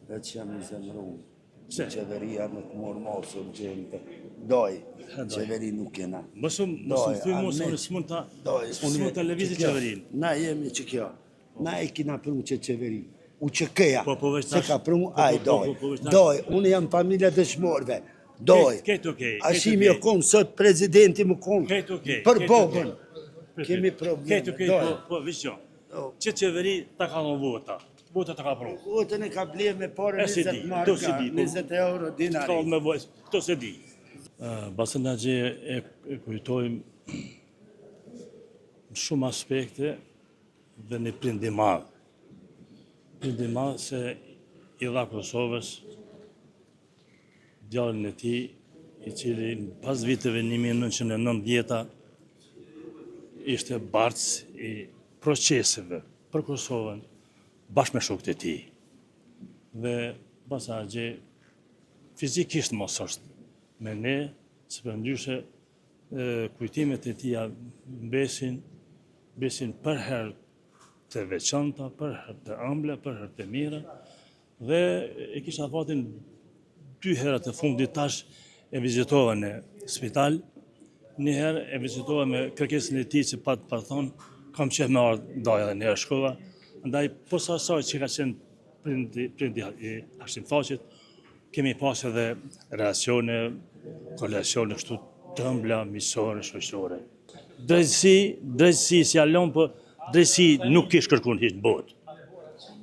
E që jam i zemru. Qeveria nuk morë mos urgjente. Doj, qeveri nuk jena. Mos më thuj mos, unë s'mund të lëvizit qeverin. Na jemi që kjo. Na e kina prunë që qeveri. U që këja. Se ka prunë, aj doj. Doj, unë jam familja dëshmorve. Doj. Ashimi e konë, sot prezidenti më konë. Për bogën. Kemi probleme. Po, vishjo. Që qeveri ta ka në vota. Vota të ka prunë. Votën e ka blerë me pare 20 marka, 20 euro dinari. Këto se di. Basën Agje e kujtojmë shumë aspekte dhe një prindi madhë. Prindi madhë se i dha Kosovës djallin e ti, i cili pas viteve 1990 ishte bartës i proceseve për Kosovën bashkë me shokët e ti. Dhe Basën Agje fizikisht mos është me ne, se për ndryshe kujtimet e tia besin për herë të veçanta, për herë të ëmbla, për herë të mira, dhe e kisha fatin 2 herët e fundit tash e vizitova në spital, një herë e vizitova me kërkesën e ti që pa thonë, kam qef me ardhë daja dhe një shkova, ndaj posa asaj që ka qenë prindi i Hashim Thaqit, kemi pas edhe relacione, kolacione kështu të ëmbla, miqësore, shoqërore. Drejtësi si jalon, po drejtësi nuk kish kërkun hiç në botë.